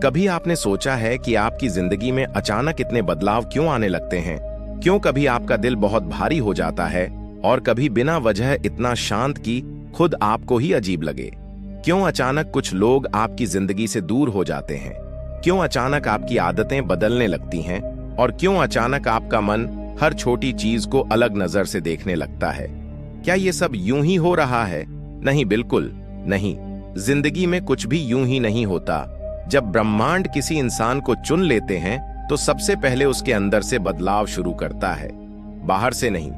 कभी आपने सोचा है कि आपकी जिंदगी में अचानक इतने बदलाव क्यों आने लगते हैं? क्यों कभी आपका दिल बहुत भारी हो जाता है और कभी बिना वजह इतना शांत कि खुद आपको ही अजीब लगे? क्यों अचानक कुछ लोग आपकी जिंदगी से दूर हो जाते हैं? क्यों अचानक आपकी आदतें बदलने लगती हैं? और क्यों अचानक आपका मन हर छोटी चीज को अलग नजर से देखने लगता है? क्या ये सब यूं ही हो रहा है? नहीं, बिल्कुल नहीं। जिंदगी में कुछ भी यूं ही नहीं होता। जब ब्रह्मांड किसी इंसान को चुन लेते हैं तो सबसे पहले उसके अंदर से बदलाव शुरू करता है, बाहर से नहीं।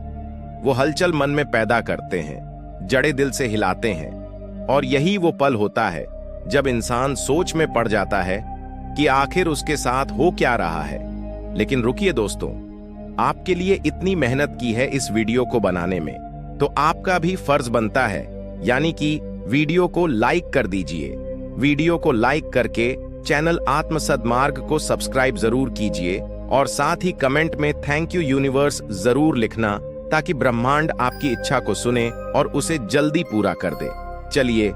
वो हलचल मन में पैदा करते हैं, जड़े दिल से हिलाते हैं। और यही वो पल होता है जब इंसान सोच में पड़ जाता है कि आखिर उसके साथ हो क्या रहा है। लेकिन रुकिए दोस्तों, आपके लिए इतनी मेहनत की है इस वीडियो को बनाने में, तो आपका भी फर्ज बनता है, यानी कि वीडियो को लाइक कर दीजिए। वीडियो को लाइक करके चैनल आत्म सद्मार्ग को सब्सक्राइब जरूर कीजिए और साथ ही कमेंट में थैंक यू यूनिवर्स जरूर लिखना, ताकि ब्रह्मांड आपकी इच्छा को सुने और उसे जल्दी पूरा कर दे। चलिए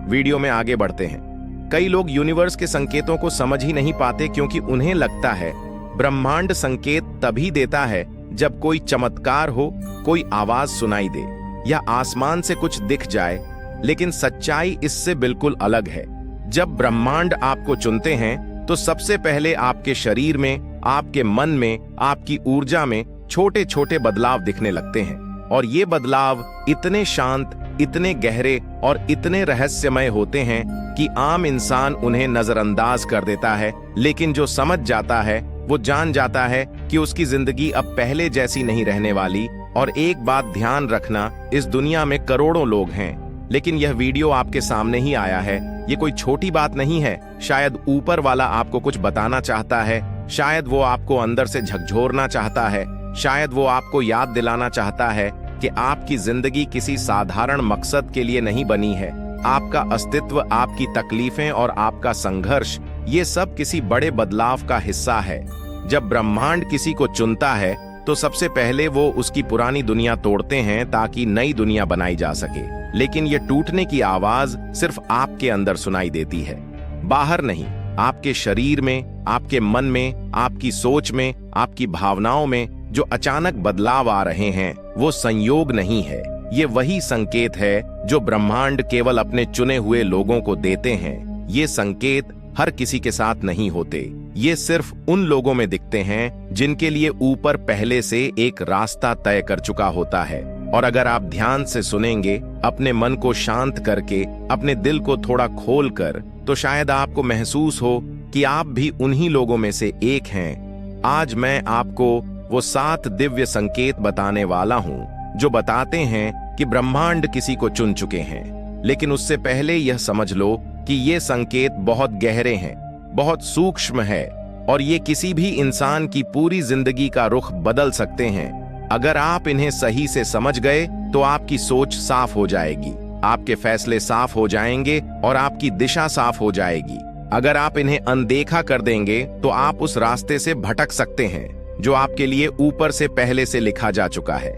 वीडियो में आगे बढ़ते हैं। कई लोग यूनिवर्स के संकेतों को समझ ही नहीं पाते, क्योंकि उन्हें लगता है ब्रह्मांड संकेत तभी देता है जब कोई चमत्कार हो, कोई आवाज सुनाई दे या आसमान से कुछ दिख जाए। लेकिन सच्चाई इससे बिल्कुल अलग है। जब ब्रह्मांड आपको चुनते हैं तो सबसे पहले आपके शरीर में, आपके मन में, आपकी ऊर्जा में छोटे छोटे बदलाव दिखने लगते हैं। और ये बदलाव इतने शांत, इतने गहरे और इतने रहस्यमय होते हैं कि आम इंसान उन्हें नजरअंदाज कर देता है। लेकिन जो समझ जाता है वो जान जाता है कि उसकी जिंदगी अब पहले जैसी नहीं रहने वाली। और एक बात ध्यान रखना, इस दुनिया में करोड़ों लोग हैं, लेकिन यह वीडियो आपके सामने ही आया है। ये कोई छोटी बात नहीं है। शायद ऊपर वाला आपको कुछ बताना चाहता है, शायद वो आपको अंदर से झकझोरना चाहता है, शायद वो आपको याद दिलाना चाहता है कि आपकी जिंदगी किसी साधारण मकसद के लिए नहीं बनी है। आपका अस्तित्व, आपकी तकलीफें और आपका संघर्ष, ये सब किसी बड़े बदलाव का हिस्सा है। जब ब्रह्मांड किसी को चुनता है तो सबसे पहले वो उसकी पुरानी दुनिया तोड़ते हैं ताकि नई दुनिया बनाई जा सके। लेकिन ये टूटने की आवाज सिर्फ आपके अंदर सुनाई देती है, बाहर नहीं। आपके शरीर में, आपके मन में, आपकी सोच में, आपकी भावनाओं में जो अचानक बदलाव आ रहे हैं वो संयोग नहीं है। ये वही संकेत है जो ब्रह्मांड केवल अपने चुने हुए लोगों को देते हैं। ये संकेत हर किसी के साथ नहीं होते। ये सिर्फ उन लोगों में दिखते हैं जिनके लिए ऊपर पहले से एक रास्ता तय कर चुका होता है। और अगर आप ध्यान से सुनेंगे, अपने मन को शांत करके, अपने दिल को थोड़ा खोल कर, तो शायद आपको महसूस हो कि आप भी उन्हीं लोगों में से एक हैं। आज मैं आपको वो 7 दिव्य संकेत बताने वाला हूँ जो बताते हैं कि ब्रह्मांड किसी को चुन चुके हैं। लेकिन उससे पहले यह समझ लो कि ये संकेत बहुत गहरे हैं, बहुत सूक्ष्म है, और ये किसी भी इंसान की पूरी जिंदगी का रुख बदल सकते हैं। अगर आप इन्हें सही से समझ गए तो आपकी सोच साफ हो जाएगी, आपके फैसले साफ हो जाएंगे और आपकी दिशा साफ हो जाएगी। अगर आप इन्हें अनदेखा कर देंगे तो आप उस रास्ते से भटक सकते हैं जो आपके लिए ऊपर से पहले से लिखा जा चुका है।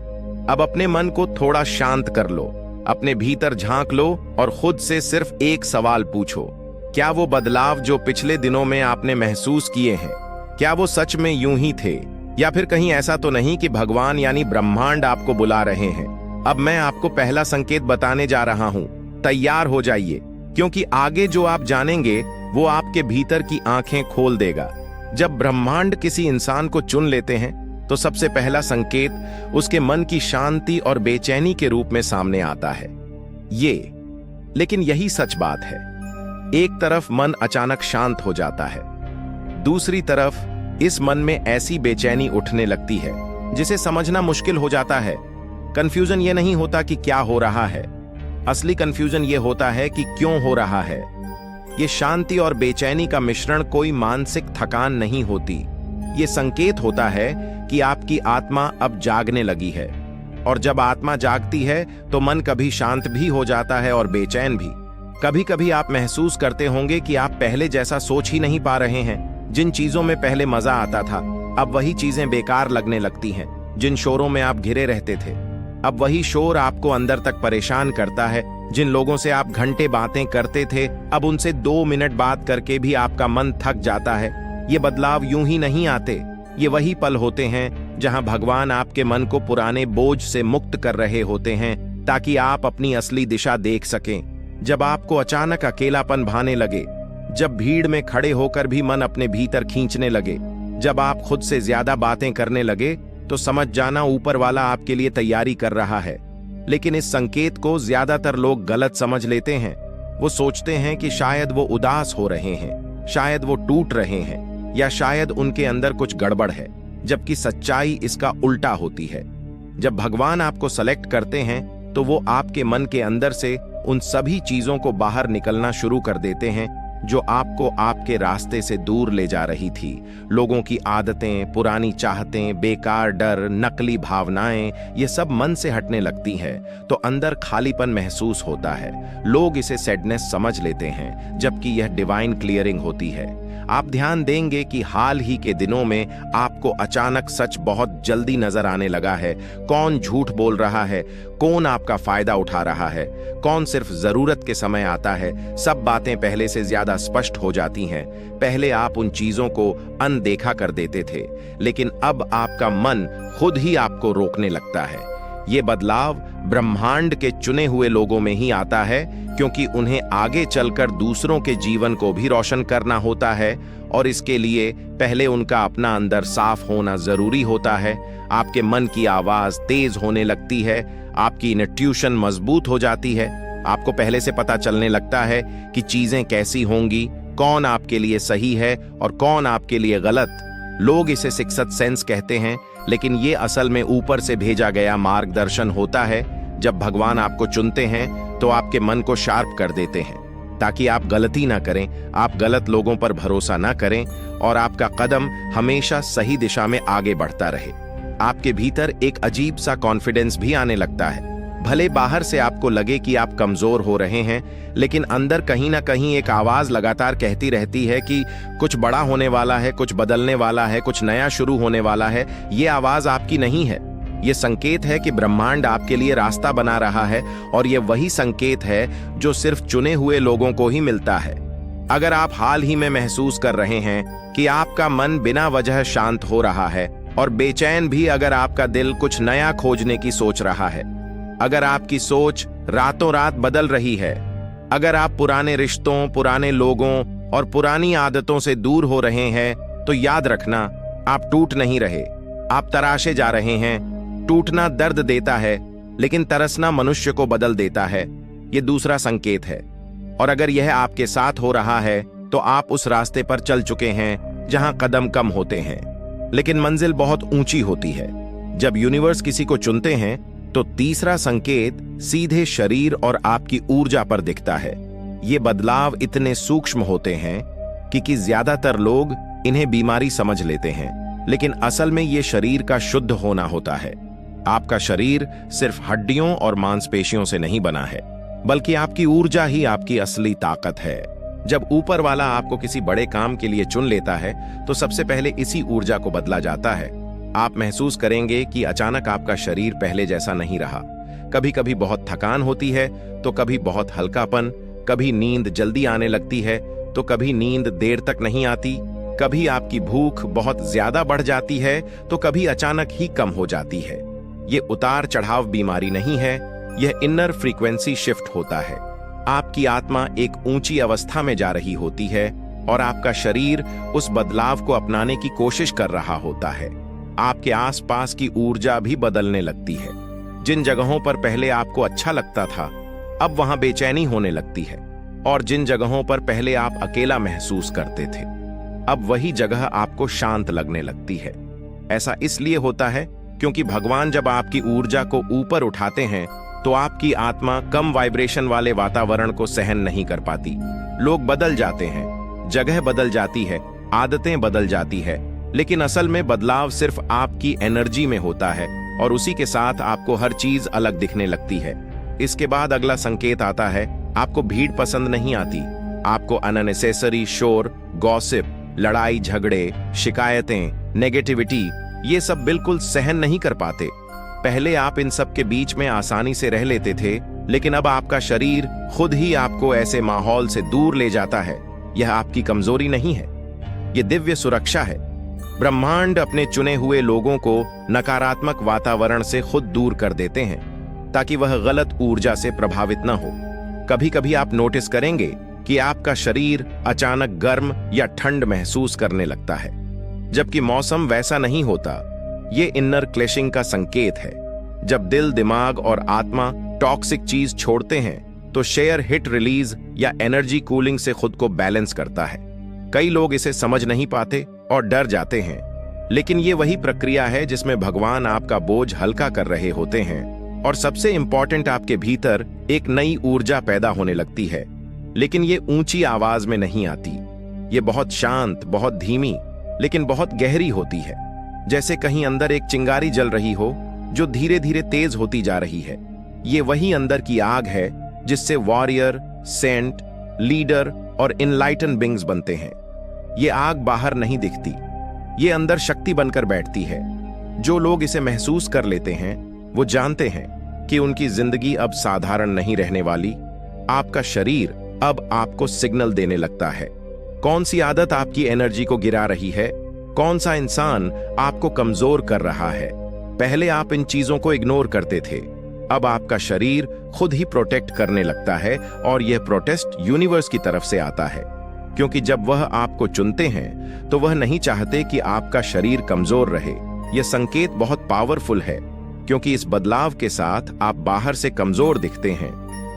अब अपने मन को थोड़ा शांत कर लो, अपने भीतर झांक लो और खुद से सिर्फ एक सवाल पूछो। क्या वो बदलाव जो पिछले दिनों में आपने महसूस किए हैं, क्या वो सच में यूं ही थे, या फिर कहीं ऐसा तो नहीं कि भगवान यानी ब्रह्मांड आपको बुला रहे हैं? अब मैं आपको पहला संकेत बताने जा रहा हूं। तैयार हो जाइए, क्योंकि आगे जो आप जानेंगे वो आपके भीतर की आंखें खोल देगा। जब ब्रह्मांड किसी इंसान को चुन लेते हैं तो सबसे पहला संकेत उसके मन की शांति और बेचैनी के रूप में सामने आता है। लेकिन यही सच बात है। एक तरफ मन अचानक शांत हो जाता है, दूसरी तरफ इस मन में ऐसी बेचैनी उठने लगती है जिसे समझना मुश्किल हो जाता है। कंफ्यूजन ये नहीं होता कि क्या हो रहा है, असली कंफ्यूजन ये होता है कि क्यों हो रहा है। ये शांति और बेचैनी का मिश्रण कोई मानसिक थकान नहीं होती। ये संकेत होता है कि आपकी आत्मा अब जागने लगी है। और जब आत्मा जागती है तो मन कभी शांत भी हो जाता है और बेचैन भी। कभी कभी आप महसूस करते होंगे कि आप पहले जैसा सोच ही नहीं पा रहे हैं। जिन चीजों में पहले मजा आता था, अब वही चीजें बेकार लगने लगती हैं। जिन शोरों में आप घिरे रहते थे, अब वही शोर आपको अंदर तक परेशान करता है। जिन लोगों से आप घंटे बातें करते थे, अब उनसे 2 मिनट बात करके भी आपका मन थक जाता है। ये बदलाव यूं ही नहीं आते। ये वही पल होते हैं जहां भगवान आपके मन को पुराने बोझ से मुक्त कर रहे होते हैं, ताकि आप अपनी असली दिशा देख सकें। जब आपको अचानक अकेलापन भाने लगे, जब भीड़ में खड़े होकर भी मन अपने भीतर खींचने लगे, जब आप खुद से ज्यादा बातें करने लगे, तो समझ जाना ऊपर वाला आपके लिए तैयारी कर रहा है। लेकिन इस संकेत को ज्यादातर लोग गलत समझ लेते हैं। वो सोचते हैं कि शायद वो उदास हो रहे हैं, शायद वो टूट रहे हैं, या शायद उनके अंदर कुछ गड़बड़ है, जबकि सच्चाई इसका उल्टा होती है। जब भगवान आपको सेलेक्ट करते हैं, तो वो आपके मन के अंदर से उन सभी चीजों को बाहर निकलना शुरू कर देते हैं जो आपको आपके रास्ते से दूर ले जा रही थी। लोगों की आदतें, पुरानी चाहतें, बेकार डर, नकली भावनाएं, ये सब मन से हटने लगती हैं, तो अंदर खालीपन महसूस होता है। लोग इसे सैडनेस समझ लेते हैं, जबकि यह डिवाइन क्लियरिंग होती है। आप ध्यान देंगे कि हाल ही के दिनों में आपको अचानक सच बहुत जल्दी नजर आने लगा है। कौन झूठ बोल रहा है, कौन आपका फायदा उठा रहा है, कौन सिर्फ जरूरत के समय आता है, सब बातें पहले से ज्यादा स्पष्ट हो जाती हैं। पहले आप उन चीजों को अनदेखा कर देते थे, लेकिन अब आपका मन खुद ही आपको रोकने लगता है। ये बदलाव ब्रह्मांड के चुने हुए लोगों में ही आता है, क्योंकि उन्हें आगे चलकर दूसरों के जीवन को भी रोशन करना होता है, और इसके लिए पहले उनका अपना अंदर साफ होना जरूरी होता है। आपके मन की आवाज तेज होने लगती है, आपकी इंट्यूशन मजबूत हो जाती है। आपको पहले से पता चलने लगता है कि चीजें कैसी होंगी, कौन आपके लिए सही है और कौन आपके लिए गलत। लोग इसे सिक्स्थ सेंस कहते हैं, लेकिन ये असल में ऊपर से भेजा गया मार्गदर्शन होता है। जब भगवान आपको चुनते हैं, तो आपके मन को शार्प कर देते हैं, ताकि आप गलती ना करें, आप गलत लोगों पर भरोसा ना करें, और आपका कदम हमेशा सही दिशा में आगे बढ़ता रहे। आपके भीतर एक अजीब सा कॉन्फिडेंस भी आने लगता है। भले बाहर से आपको लगे कि आप कमजोर हो रहे हैं, लेकिन अंदर कहीं ना कहीं एक आवाज लगातार कहती रहती है कि कुछ बड़ा होने वाला है, कुछ बदलने वाला है, कुछ नया शुरू होने वाला है। ये आवाज आपकी नहीं है, ये संकेत है कि ब्रह्मांड आपके लिए रास्ता बना रहा है, और ये वही संकेत है जो सिर्फ चुने हुए लोगों को ही मिलता है। अगर आप हाल ही में महसूस कर रहे हैं कि आपका मन बिना वजह शांत हो रहा है, और बेचैन भी अगर आपका दिल कुछ नया खोजने की सोच रहा है, अगर आपकी सोच रातों रात बदल रही है, अगर आप पुराने रिश्तों, पुराने लोगों और पुरानी आदतों से दूर हो रहे हैं, तो याद रखना, आप टूट नहीं रहे, आप तराशे जा रहे हैं। टूटना दर्द देता है, लेकिन तरसना मनुष्य को बदल देता है। यह दूसरा संकेत है, और अगर यह आपके साथ हो रहा है, तो आप उस रास्ते पर चल चुके हैं जहां कदम कम होते हैं, लेकिन मंजिल बहुत ऊंची होती है। जब यूनिवर्स किसी को चुनते हैं, तो तीसरा संकेत सीधे शरीर और आपकी ऊर्जा पर दिखता है। ये बदलाव इतने सूक्ष्म होते हैं कि ज्यादातर लोग इन्हें बीमारी समझ लेते हैं, लेकिन असल में ये शरीर का शुद्ध होना होता है। आपका शरीर सिर्फ हड्डियों और मांसपेशियों से नहीं बना है, बल्कि आपकी ऊर्जा ही आपकी असली ताकत है। जब ऊपर वाला आपको किसी बड़े काम के लिए चुन लेता है, तो सबसे पहले इसी ऊर्जा को बदला जाता है। आप महसूस करेंगे कि अचानक आपका शरीर पहले जैसा नहीं रहा। कभी कभी बहुत थकान होती है, तो कभी बहुत हल्कापन, कभी नींद जल्दी आने लगती है, तो कभी नींद देर तक नहीं आती, कभी आपकी भूख बहुत ज्यादा बढ़ जाती है, तो कभी अचानक ही कम हो जाती है। ये उतार चढ़ाव बीमारी नहीं है, यह इनर फ्रीक्वेंसी शिफ्ट होता है। आपकी आत्मा एक ऊंची अवस्था में जा रही होती है, और आपका शरीर उस बदलाव को अपनाने की कोशिश कर रहा होता है। आपके आसपास की ऊर्जा भी बदलने लगती है। जिन जगहों पर पहले आपको अच्छा लगता था, अब वहां बेचैनी होने लगती है, और जिन जगहों पर पहले आप अकेला महसूस करते थे, अब वही जगह आपको शांत लगने लगती है। ऐसा इसलिए होता है क्योंकि भगवान जब आपकी ऊर्जा को ऊपर उठाते हैं, तो आपकी आत्मा कम वाइब्रेशन वाले वातावरण को सहन नहीं कर पाती। लोग बदल जाते हैं, जगह बदल जाती है, आदतें बदल जाती है, लेकिन असल में बदलाव सिर्फ आपकी एनर्जी में होता है, और उसी के साथ आपको हर चीज अलग दिखने लगती है। इसके बाद अगला संकेत आता है, आपको भीड़ पसंद नहीं आती। आपको अननेसेसरी शोर, गॉसिप, लड़ाई झगड़े, शिकायतें, नेगेटिविटी, ये सब बिल्कुल सहन नहीं कर पाते। पहले आप इन सब के बीच में आसानी से रह लेते थे, लेकिन अब आपका शरीर खुद ही आपको ऐसे माहौल से दूर ले जाता है। यह आपकी कमजोरी नहीं है, यह दिव्य सुरक्षा है। ब्रह्मांड अपने चुने हुए लोगों को नकारात्मक वातावरण से खुद दूर कर देते हैं ताकि वह गलत ऊर्जा से प्रभावित न हो। कभी कभी आप नोटिस करेंगे कि आपका शरीर अचानक गर्म या ठंड महसूस करने लगता है, जबकि मौसम वैसा नहीं होता। ये इनर क्लैशिंग का संकेत है। जब दिल, दिमाग और आत्मा टॉक्सिक चीज छोड़ते हैं तो शेयर हिट रिलीज या एनर्जी कूलिंग से खुद को बैलेंस करता है। कई लोग इसे समझ नहीं पाते और डर जाते हैं, लेकिन ये वही प्रक्रिया है जिसमें भगवान आपका बोझ हल्का कर रहे होते हैं और सबसे इंपॉर्टेंट, आपके भीतर एक नई ऊर्जा पैदा होने लगती है। लेकिन ये ऊंची आवाज में नहीं आती, ये बहुत शांत, बहुत धीमी, लेकिन बहुत गहरी होती है। जैसे कहीं अंदर एक चिंगारी जल रही हो जो धीरे धीरे तेज होती जा रही है। ये वही अंदर की आग है जिससे वॉरियर, सेंट, लीडर और इनलाइटन बिंग्स बनते हैं। ये आग बाहर नहीं दिखती, ये अंदर शक्ति बनकर बैठती है। जो लोग इसे महसूस कर लेते हैं वो जानते हैं कि उनकी जिंदगी अब साधारण नहीं रहने वाली। आपका शरीर अब आपको सिग्नल देने लगता है। कौन सी आदत आपकी एनर्जी को गिरा रही है, कौन सा इंसान आपको कमजोर कर रहा है। पहले आप इन चीजों को इग्नोर करते थे, अब आपका शरीर खुद ही प्रोटेक्ट करने लगता है और यह प्रोटेस्ट यूनिवर्स की तरफ से आता है, क्योंकि जब वह आपको चुनते हैं तो वह नहीं चाहते कि आपका शरीर कमजोर रहे। यह संकेत बहुत पावरफुल है, क्योंकि इस बदलाव के साथ आप बाहर से कमजोर दिखते हैं,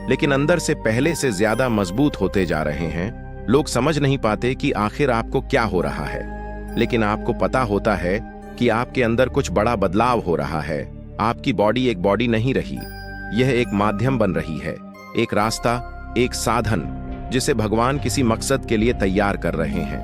लेकिन अंदर से पहले से ज्यादा मजबूत होते जा रहे हैं। लोग समझ नहीं पाते कि आखिर आपको क्या हो रहा है, लेकिन आपको पता होता है कि आपके अंदर कुछ बड़ा बदलाव हो रहा है। आपकी बॉडी एक बॉडी नहीं रही, यह एक माध्यम बन रही है, एक रास्ता, एक साधन जिसे भगवान किसी मकसद के लिए तैयार कर रहे हैं।